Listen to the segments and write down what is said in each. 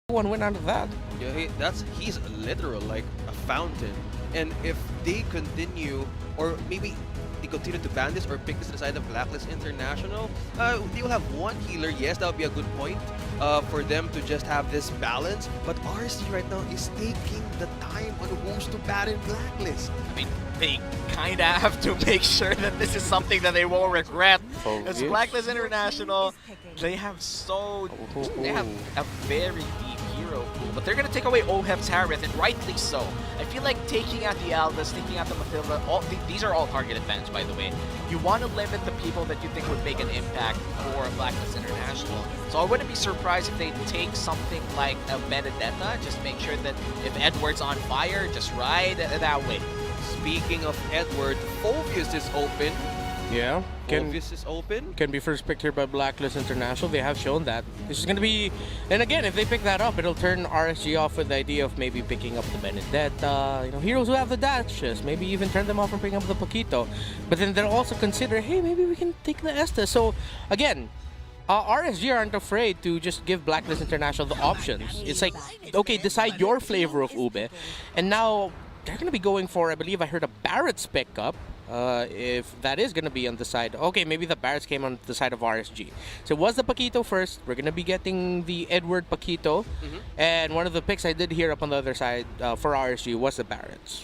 one win out of that. Yeah, he's literal like a fountain. And if they continue, or maybe they continue to ban this or pick this aside of Blacklist International, they will have one healer. Yes, that would be a good point for them to just have this balance. But RC right now is taking the time on who's to ban in Blacklist. I mean, they kind of have to make sure that this is something that they won't regret. Because Blacklist International, they have a very deep hero pool, but they're gonna take away Oheb's Harith, and rightly so. I feel like taking out the Aldous, taking out the Mathilda, these are all target advantage, by the way. You want to limit the people that you think would make an impact for Blacklist International. So I wouldn't be surprised if they take something like a Benedetta, just make sure that if Edward's on fire, just ride that way. Speaking of Edward, Phoveus is open. Yeah, Phoveus is open. can be first picked here by Blacklist International. They have shown that. This is going to be... And again, if they pick that up, it'll turn RSG off with the idea of maybe picking up the Benedetta, you know, heroes who have the dashes, maybe even turn them off from picking up the Paquito. But then they'll also consider, hey, maybe we can take the Estes. So, again, RSG aren't afraid to just give Blacklist International the options. It's like, okay, decide your flavor of Ube. And now, they're going to be going for, I believe I heard a Barrett's pickup. If that is going to be on the side, okay, maybe the Barretts came on the side of RSG. So it was the Paquito first. We're going to be getting the Edward Paquito. And one of the picks I did hear up on the other side for RSG was the Barretts.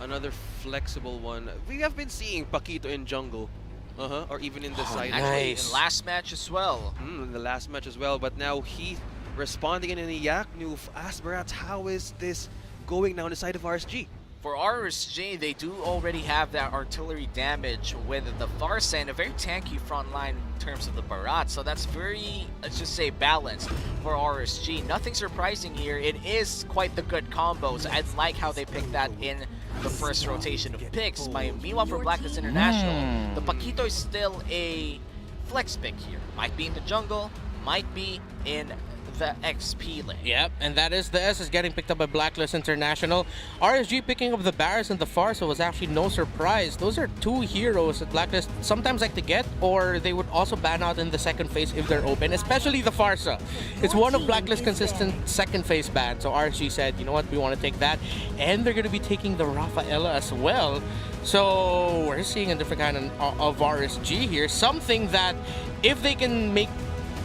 Another flexible one. We have been seeing Paquito in jungle. Or even in the side. Actually, Nice. in last match as well. In the last match as well. But now he responding in a yak new Asperats. How is this going now on the side of RSG? For RSG, they do already have that artillery damage with the Farsa and a very tanky front line in terms of the Barat. So that's very, let's just say, balanced for RSG. Nothing surprising here. It is quite the good combos. I like how they picked that in the first rotation of picks. Meanwhile, for Blacklist International, the Paquito is still a flex pick here. Might be in the jungle, might be in the XP lane. Yep, and that is the S is getting picked up by Blacklist International. RSG picking up the Barris and the Farsa was actually no surprise. Those are two heroes that Blacklist sometimes like to get, or they would also ban out in the second phase if they're open, especially the Farsa. It's one of Blacklist consistent second phase ban, so RSG said, you know what, we want to take that, and they're going to be taking the Rafaela as well. So we're seeing a different kind of RSG here, something that if they can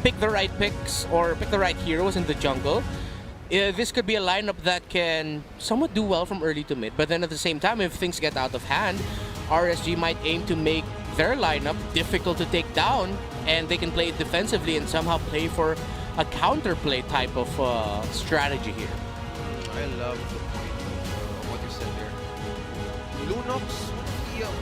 pick the right picks or pick the right heroes in the jungle, this could be a lineup that can somewhat do well from early to mid. But then at the same time, if things get out of hand, RSG might aim to make their lineup difficult to take down, and they can play it defensively and somehow play for a counterplay type of strategy here. I love the point of what you said there. Lunox,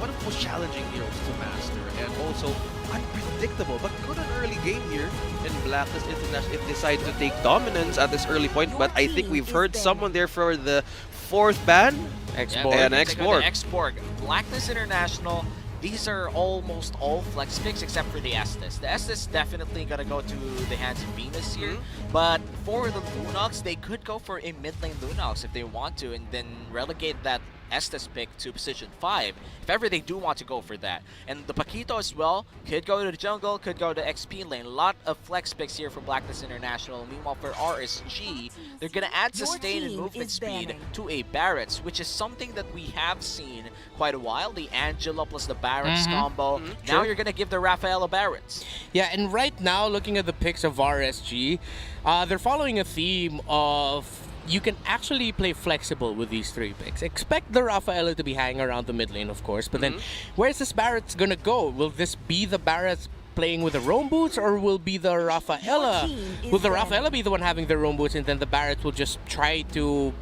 one of the most challenging heroes to master, and also unpredictable, but good an early game here in Blacklist International if they decide to take dominance at this early point. But I think we've heard someone there for the fourth ban. X-Borg. And X-Borg. X-Borg. Blacklist International, these are almost all flex picks except for the Estes. The Estes definitely gonna go to the hands of Venus here, but for the Lunox, they could go for a mid lane Lunox if they want to, and then relegate that Estes pick to position 5, if ever they do want to go for that. And the Paquito as well, could go to the jungle, could go to XP lane. A lot of flex picks here for Blacklist International. Meanwhile, for RSG, they're going to add sustain and movement speed to a Barrett's, which is something that we have seen quite a while. The Angela plus the Barrett's combo. Now you're going to give the Rafaela Barrett's. Yeah, and right now, looking at the picks of RSG, they're following a theme of you can actually play flexible with these three picks. Expect the Rafaela to be hanging around the mid lane, of course, but then where's this Barrett's gonna go? Will this be the Barrett's playing with the roam boots, or will be the Rafaela? Will the Rafaela be the one having the roam boots, and then the Barrett's will just try to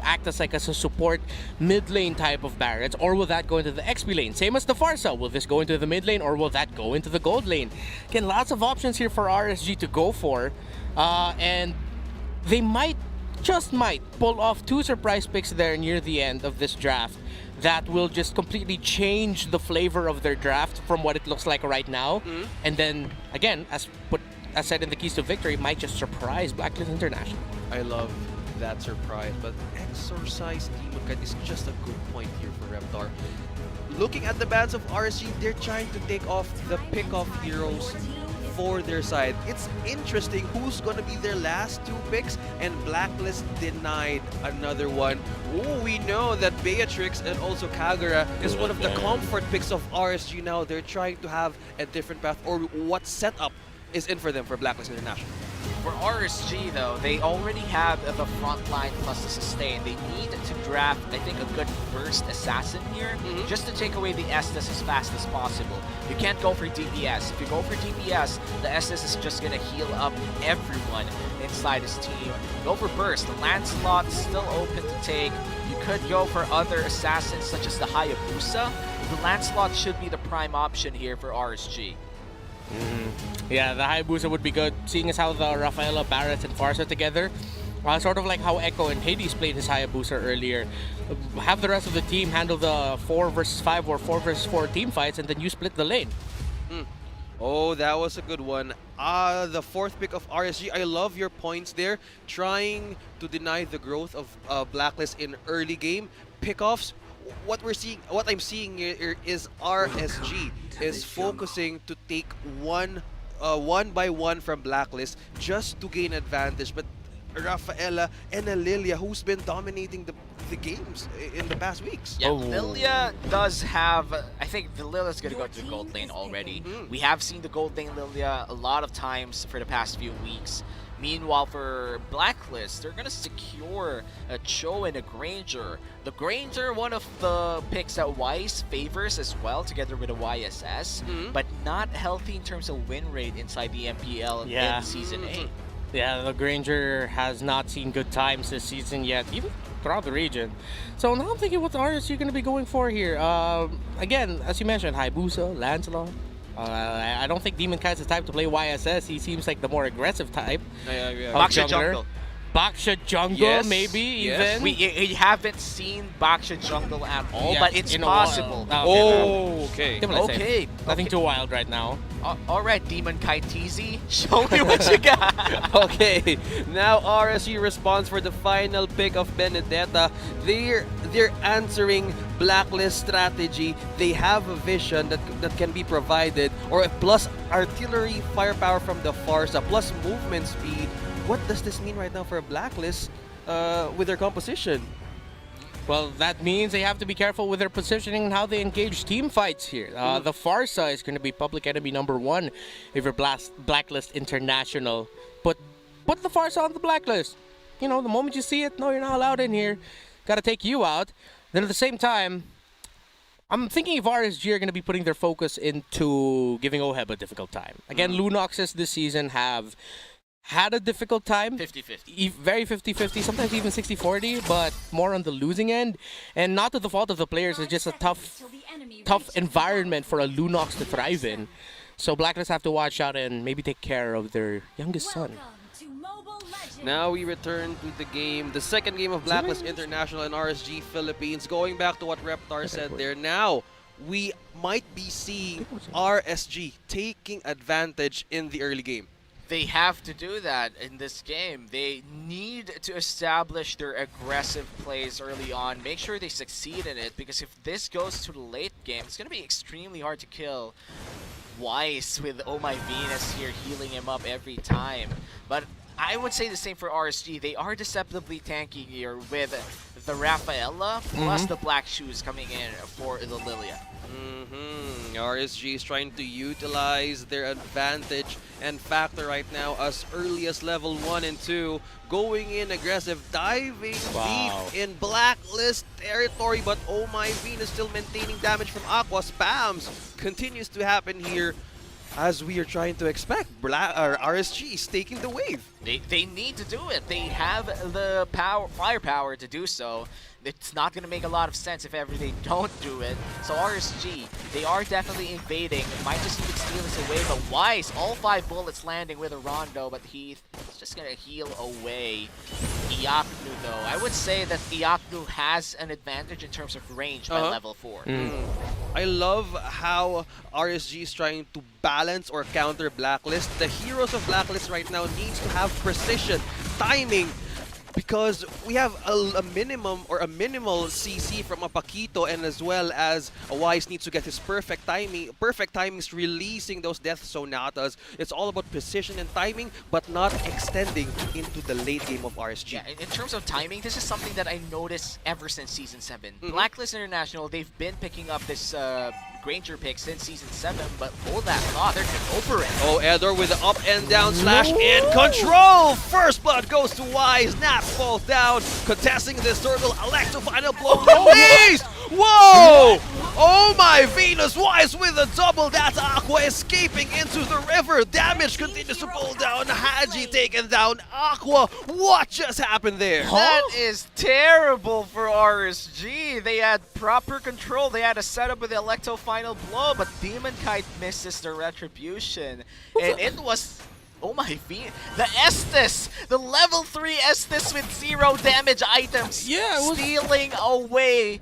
act as like a support mid lane type of Barrett's, or will that go into the XP lane? Same as the Farsa. Will this go into the mid lane, or will that go into the gold lane? Again, lots of options here for RSG to go for, and they might pull off two surprise picks there near the end of this draft that will just completely change the flavor of their draft from what it looks like right now. And then, again, as said in the Keys to Victory, might just surprise Blacklist International. I love that surprise, but Exorcise Demon Knight is just a good point here for Reptar. Looking at the bans of RSG, they're trying to take off the pick-off heroes for their side. It's interesting who's going to be their last two picks, and Blacklist denied another one. Oh, we know that Beatrix and also Kagura is one of the comfort picks of RSG now. They're trying to have a different path, or what setup is in for them for Blacklist International. For RSG, though, they already have the front line plus the sustain. They need to draft, I think, a good first assassin here, just to take away the Estes as fast as possible. You can't go for DPS. If you go for DPS, the Estes is just going to heal up everyone inside his team. Go for burst. The Lancelot is still open to take. You could go for other assassins such as the Hayabusa. The Lancelot should be the prime option here for RSG. Yeah, the Hayabusa would be good, seeing as how the Rafaela, Barret, and Farsa together. Sort of like how Echo and Hades played his Hayabusa earlier. Have the rest of the team handle the 4 versus 5 or 4 versus 4 team fights, and then you split the lane. Oh, that was a good one. The fourth pick of RSG. I love your points there. Trying to deny the growth of Blacklist in early game pickoffs. What I'm seeing here is RSG is focusing to take one by one from Blacklist just to gain advantage. But Rafaela and Lilia, who's been dominating the games in the past weeks. Yeah, Lilia does have, I think the Lilia's going to go to the gold lane already. We have seen the gold lane Lilia a lot of times for the past few weeks. Meanwhile, for Blacklist, they're going to secure a Cho and a Granger. The Granger, one of the picks that Wise favors as well, together with a YSS, but not healthy in terms of win rate inside the MPL in Season 8. Yeah, the Granger has not seen good times this season yet, even throughout the region. So now I'm thinking, what RSG you're going to be going for here? Again, as you mentioned, Hayabusa, Lancelot. I don't think Demon Kai's the type to play YSS. He seems like the more aggressive type. Baksha jungle. Baksha jungle, maybe even. We haven't seen Baksha jungle at all, but it's possible. Okay. Nothing too wild right now. Alright, Demon Kai TZ, show me what you got. Okay, now RSG responds for the final pick of Benedetta. They're answering Blacklist strategy. They have a vision that can be provided, or plus artillery firepower from the Farsa, plus movement speed. What does this mean right now for a Blacklist with their composition? Well, that means they have to be careful with their positioning and how they engage team fights here. The Farsa is going to be public enemy #1 if you're Blacklist International. Put the Farsa on the blacklist. You know, the moment you see it, no, you're not allowed in here. Got to take you out. Then at the same time, I'm thinking if RSG are going to be putting their focus into giving OHEB a difficult time. Again, Lunoxes this season have had a difficult time. 50-50. Very 50-50, sometimes even 60-40, but more on the losing end. And not to the fault of the players, it's just a tough environment for a Lunox to thrive in. So Blacklist have to watch out and maybe take care of their youngest son. Now we return to the game, the second game of Blacklist International and RSG Philippines. Going back to what Reptar said there, now we might be seeing RSG taking advantage in the early game. They have to do that in this game. They need to establish their aggressive plays early on. Make sure they succeed in it, because if this goes to the late game, it's going to be extremely hard to kill Weiss with Oh My Venus here healing him up every time. But I would say the same for RSG. They are deceptively tanky here with the Rafaela plus the Black Shoes coming in for the Lilia. RSG is trying to utilize their advantage and factor right now as early as level 1 and 2, going in aggressive, diving deep in Blacklist territory, but Oh My Venus still maintaining damage from Aqua. Spams continues to happen here, as we are trying to expect. RSG is taking the wave. They need to do it. They have the firepower to do so. It's not going to make a lot of sense if ever they don't do it. So RSG, they are definitely invading. Might just even steal this away, but Wise, all 5 bullets landing with a Rondo, but Heath is just going to heal away Iaknu though. I would say that Iaknu has an advantage in terms of range by level 4. I love how RSG is trying to balance or counter Blacklist. The heroes of Blacklist right now needs to have precision, timing, because we have a minimum or a minimal CC from a Paquito, and as well as a Wise needs to get his perfect timings releasing those Death Sonatas. It's all about precision and timing, but not extending into the late game of RSG. Yeah, in terms of timing, this is something that I noticed ever since Season 7. Blacklist International, they've been picking up this Granger pick since Season 7, but hold that thought, they're just over it. Oh, Edor with the up and down slash in control! First blood goes to Wise, Nats falls down, contesting this circle, Electro final blow released! Whoa! Oh my Venus, Wise with a double, that's Aqua escaping into the river, damage continues to pull down, Haji taking down Aqua, what just happened there? That is terrible for RSG. They had proper control. They had a setup with the Electo final blow, but Demon Kite misses the retribution. And it was... Oh my feet. The Estes! The level 3 Estes with 0 damage items. Yeah, it was... stealing away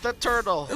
the turtle.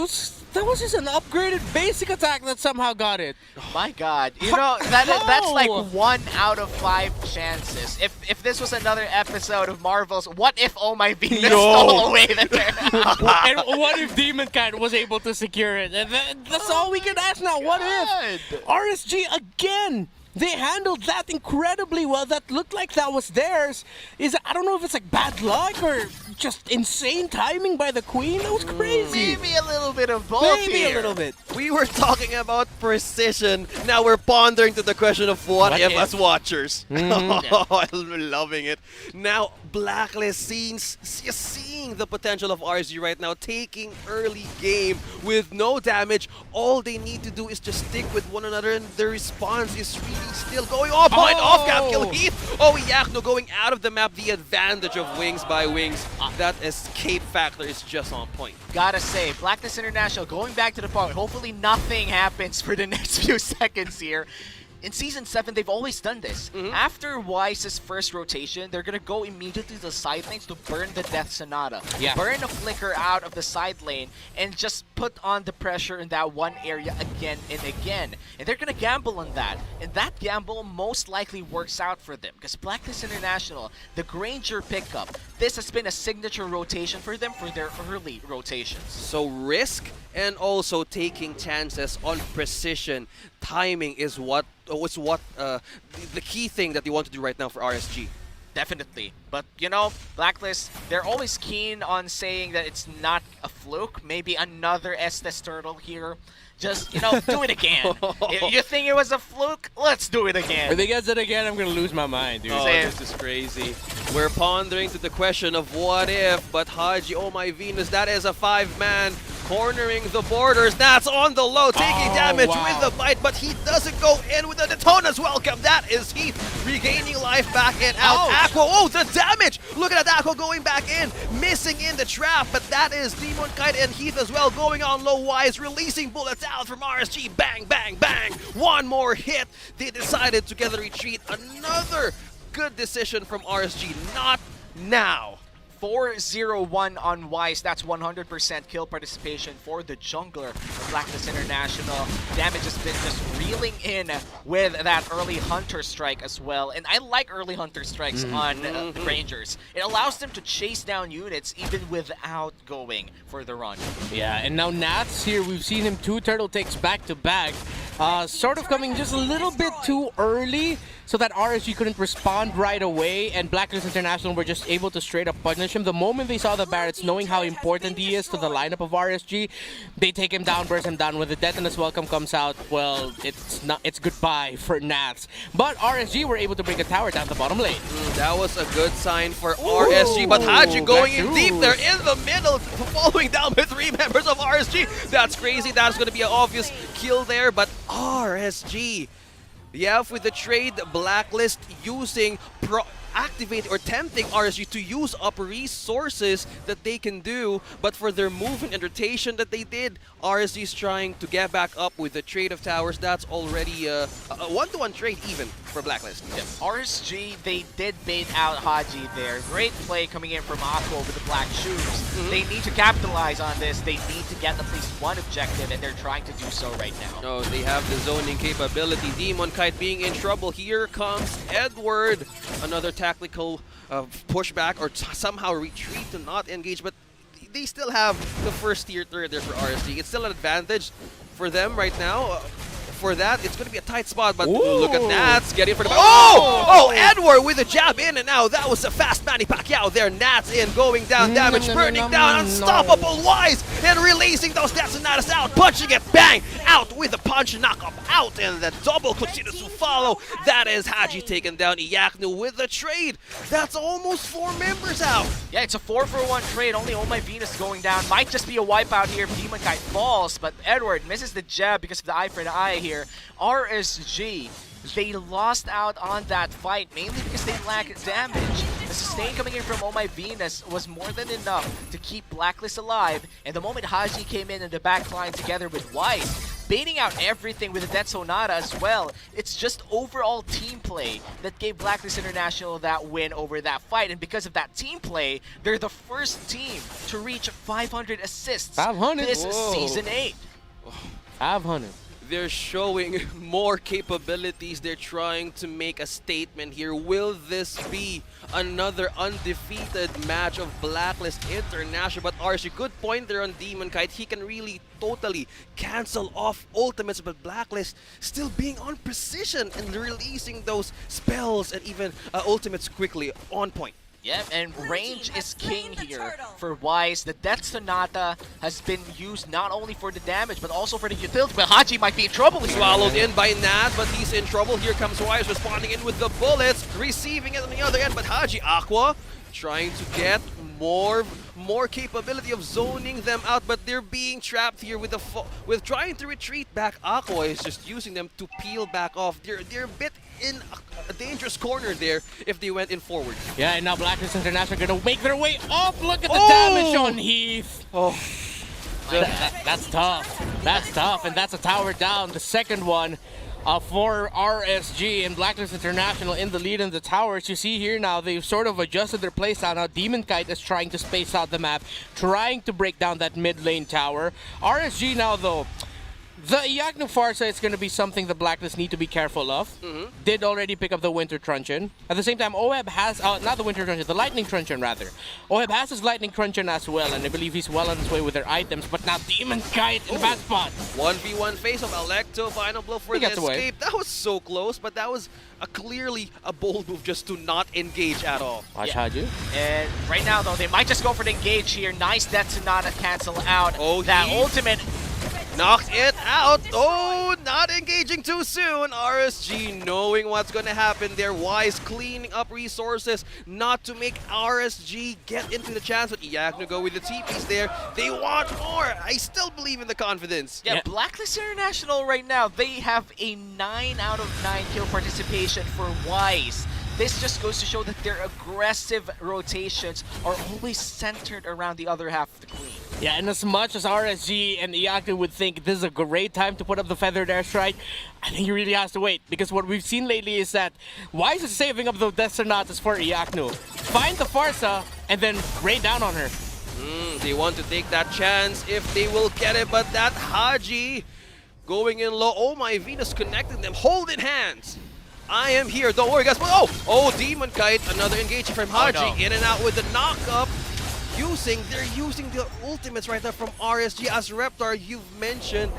That was just an upgraded basic attack that somehow got it. My god. You know, that's like 1 out of 5 chances. If this was another episode of Marvel's What If Oh My Venus stole away the turtle? And what if Demon Kite was able to secure it? And that's all we can ask now. What if? RSG again! They handled that incredibly well. That looked like that was theirs. I don't know if it's like bad luck or just insane timing by the Queen. That was crazy. Maybe a little bit of both Maybe here. a little bit. We were talking about precision. Now we're pondering to the question of what if as watchers. I'm loving it. Now, Blacklist seeing the potential of RSG right now, taking early game with no damage. All they need to do is just stick with one another, and the response is really still going on. Point off cap kill Heath. Oh, Yakno going out of the map. The advantage of Wings by Wings. That escape factor is just on point. Gotta say, Blacklist International going back to the point. Hopefully nothing happens for the next few seconds here. In Season 7, they've always done this. After Wise's first rotation, they're gonna go immediately to the side lanes to burn the Death Sonata. Yeah. Burn a flicker out of the side lane and just put on the pressure in that one area again and again. And they're gonna gamble on that. And that gamble most likely works out for them. Because Blacklist International, the Granger pickup, this has been a signature rotation for them for their early rotations. So risk and also taking chances on precision. Timing is the key thing that they want to do right now for RSG. Definitely. But, you know, Blacklist, they're always keen on saying that it's not a fluke. Maybe another Estes Turtle here. Just, you know, do it again. If you think it was a fluke, let's do it again. If they get it again, I'm going to lose my mind, dude. Oh, this is crazy. We're pondering to the question of what if, but Haji, oh my Venus, that is a 5-man cornering the borders. That's on the low, taking damage with the bite, but he doesn't go in with the Detona's welcome. That is Heath regaining life back and out. Aqua, oh, the damage! Look at that, Aqua going back in, missing in the trap, but that is Demon Kite and Heath as well, going on low Wise, releasing bullets out from RSG. Bang, bang, bang! One more hit. They decided to get a retreat. Another good decision from RSG. Not now. 4-0-1 on Wise. That's 100% kill participation for the jungler of Blacklist International. Damage has been just reeling in with that early Hunter strike as well. And I like early Hunter strikes on Rangers. It allows them to chase down units even without going for the run. Yeah, and now Nats here, we've seen him 2 turtle takes back to back. Sort of coming just a little bit too early so that RSG couldn't respond right away, and Blacklist International were just able to straight up punish him. The moment they saw the Barretts, knowing how important he is to the lineup of RSG, they take him down, burst him down. When the Detonus welcome comes out, well, it's goodbye for Nats. But RSG were able to bring a tower down the bottom lane. That was a good sign for RSG, but Haji going in deep there in the middle, following down with 3 members of RSG. That's crazy. That's going to be an obvious kill there, but RSG, yeah, with the trade, Blacklist using activate or tempting RSG to use up resources that they can do, but for their movement and rotation that they did, RSG is trying to get back up with the trade of towers. That's already a 1-to-1 trade even for Blacklist. Yeah. RSG, they did bait out Haji there. Great play coming in from Aqua with the black shoes. They need to capitalize on this. They need to get at least one objective, and they're trying to do so right now. No, they have the zoning capability. Demon Kite being in trouble. Here comes Edward. Another tactical push back or somehow retreat to not engage, but they still have the first tier turret there for RSG. It's still an advantage for them right now. For that, it's going to be a tight spot, but look at Nats getting for the... Oh, Edward with a jab in and out. That was a fast Manny Pacquiao there. Nats in, going down, damage, burning down, unstoppable Wise, and releasing those Detonatas out, punching it, bang, out with a punch, knock up, out, and the double continues to follow. That is Haji taken down, Iyaknu with the trade. That's almost 4 members out. Yeah, it's a 4-for-1 trade. Only Oh My Venus going down. Might just be a wipeout here if Demon Kite falls, but Edward misses the jab because of the eye for the eye here. RSG, they lost out on that fight mainly because they lack damage. The sustain coming in from Oh My Venus was more than enough to keep Blacklist alive, and the moment Haji came in the back line together with Wise, baiting out everything with the Death Sonata as well, it's just overall team play that gave Blacklist International that win over that fight, and because of that team play, they're the first team to reach 500 assists 500? this Season 8. 500. They're showing more capabilities. They're trying to make a statement here. Will this be another undefeated match of Blacklist International? But RSG, good point there on Demon Kite. He can really totally cancel off ultimates, but Blacklist still being on precision and releasing those spells and even ultimates quickly on point. Yeah, and range is king here for Wise. The Death Sonata has been used not only for the damage, but also for the utility. But Haji might be in trouble here. Swallowed in by Nat, but he's in trouble. Here comes Wise responding in with the bullets, receiving it on the other end, but Haji Aqua trying to get more capability of zoning them out, but they're being trapped here with trying to retreat back. Aqua is just using them to peel back off. They're a bit in a dangerous corner there if they went in forward. Yeah, and now Blacklist International gonna make their way up. Look at the damage on Heath. Oh, That's tough. That's tough, and that's a tower down. The second one for RSG, and Blacklist International in the lead in the towers. You see here now, they've sort of adjusted their playstyle. Now Demon Kite is trying to space out the map, trying to break down that mid lane tower. RSG now though, the Iyaknu Farsa is going to be something the Blacklist need to be careful of. Did already pick up the Winter Truncheon. At the same time, Oheb has, not the Winter Truncheon, the Lightning Truncheon rather. Oheb has his Lightning Truncheon as well, and I believe he's well on his way with their items. But now Demon Kite in the bad spot. 1v1 face of Alecto, final blow for the away. escape. That was so close, but that was clearly a bold move just to not engage at all. Watch Haji. And right now though, they might just go for the engage here. Nice Death Sonata cancel out. Oh, that he ultimate. knocked it out. Oh, not engaging too soon. RSG knowing what's going to happen there. Wise cleaning up resources not to make RSG get into the chance. But Iyaknu go with the TPs there. They want more. I still believe in the confidence. Yeah, Yeah. Blacklist International right now, they have a 9 out of 9 kill participation for Wise. This just goes to show that their aggressive rotations are always centered around the other half of the queen. Yeah, and as much as RSG and Iyaknu would think this is a great time to put up the Feathered Airstrike, I think he really has to wait. Because what we've seen lately is that Wise is saving up the Death Sonatas for Iyaknu. Find the Farsa and then rain down on her. They want to take that chance if they will get it, but that Haji going in low. Oh my Venus connecting them, holding hands. I am here, don't worry guys. Oh, Demon Kite, another engagement from Haji, in and out with the knock-up. They're using the ultimates right now from RSG. As Reptar, you've mentioned,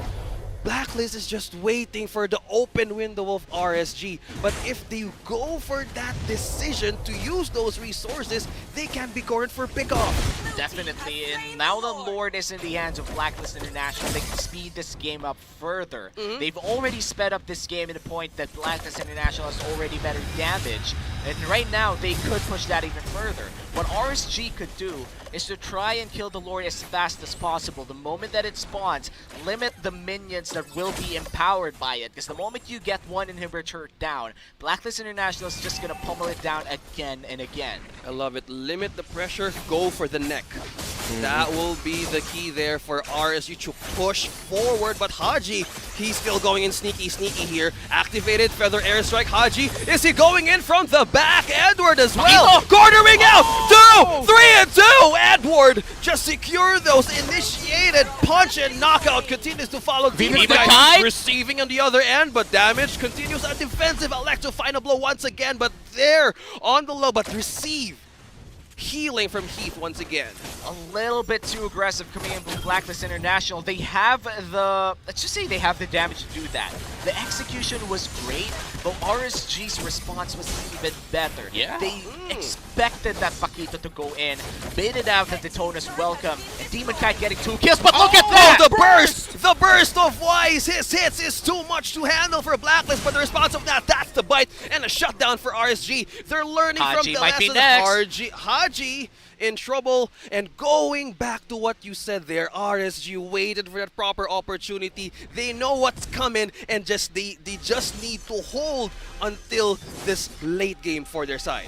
Blacklist is just waiting for the open window of RSG. But if they go for that decision to use those resources, they can be cornered for pickoff. Definitely, and now the Lord is in the hands of Blacklist International. They can speed this game up further. They've already sped up this game to the point that Blacklist International has already better damage. And right now, they could push that even further. What RSG could do is to try and kill the Lord as fast as possible. The moment that it spawns, limit the minions that will be empowered by it. Because the moment you get one inhibitor down, Blacklist International is just going to pummel it down again and again. I love it. Limit the pressure, go for the neck. That will be the key there for RSG to push forward. But Haji, he's still going in sneaky here. Activated Feather Airstrike. Haji, is he going in from the back? Edward as well. Cornering out. 2, 3, and 2. Edward just secure those. Initiated punch and knockout continues to follow. Demon Kite receiving on the other end, but damage continues. A defensive Electro final blow once again, but there on the low, but receive healing from Heath once again. A little bit too aggressive coming in from Blacklist International. They have the, let's just say they have the damage to do that. The execution was great, but RSG's response was even better. Yeah. They expected that Paquito to go in, baited out the Daytona's welcome, and Demon Kite getting 2 kills, but look at that! The burst! The burst of Wise! His hits is too much to handle for Blacklist, but the response of that, that's the bite, and a shutdown for RSG. They're learning from Haji the might be lessons. next. Haji in trouble, and going back to what you said there, RSG waited for that proper opportunity. They know what's coming, and they just need to hold until this late game for their side.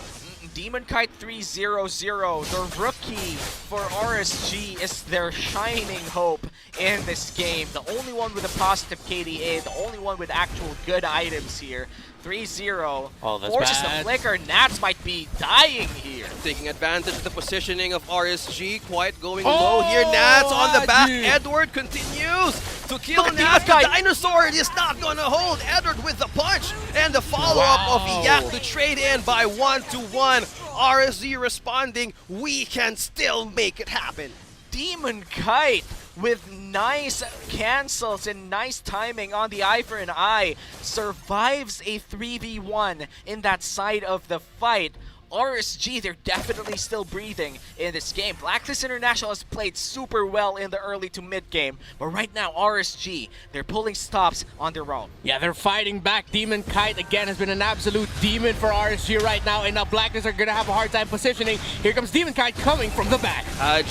Demon Kite 300, the rookie for RSG, is their shining hope in this game. The only one with a positive KDA, the only one with actual good items here. 3-0 Oh, that's forces bad. the flicker. Nats might be dying here. Taking advantage of the positioning of RSG, quite going low here. Nats on the back. Haji. Edward continues to kill Look at Nats. Demon The Kite. dinosaur is not going to hold. Edward with the punch and the follow-up of Wow. Yak to trade in by 1-1. RSG responding, we can still make it happen. Demon Kite with nice cancels and nice timing on the eye for an eye survives a 3v1 in that side of the fight. RSG, they're definitely still breathing in this game. Blacklist International has played super well in the early to mid game, but right now RSG, they're pulling stops on their own. Yeah, they're fighting back. Demon Kite again has been an absolute demon for RSG right now, and now Blacklist are gonna have a hard time positioning. Here comes Demon Kite coming from the back.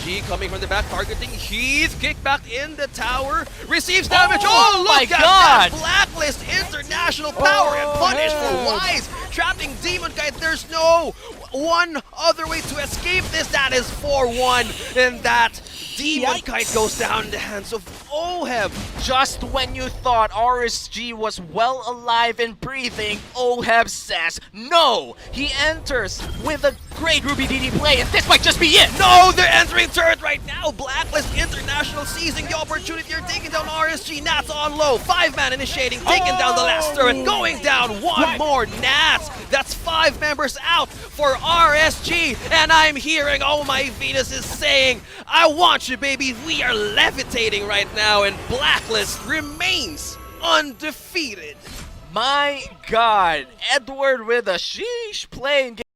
G coming from the back, targeting Heath. Kick back in the tower. Receives damage. Oh Oh, my look at God. that! Blacklist international power and punish for Oh. Wise. Trapping Demon Kite. There's no one other way to escape this. That is 4-1. And that Demon Yikes. Kite goes down in the hands of Oheb. Just when you thought RSG was well alive and breathing, Oheb says no! He enters with a great Ruby DD play, and this might just be it! No, they're entering turret right now. Blacklist International seizing the opportunity. They're taking down RSG. Nats on low. 5-man initiating, taking down the last turret. Going down one more Nats. That's 5 members out for RSG. And I'm hearing, oh my Venus is saying, I want you, baby. We are levitating right now, and Blacklist remains undefeated. My God, Edward with a sheesh playing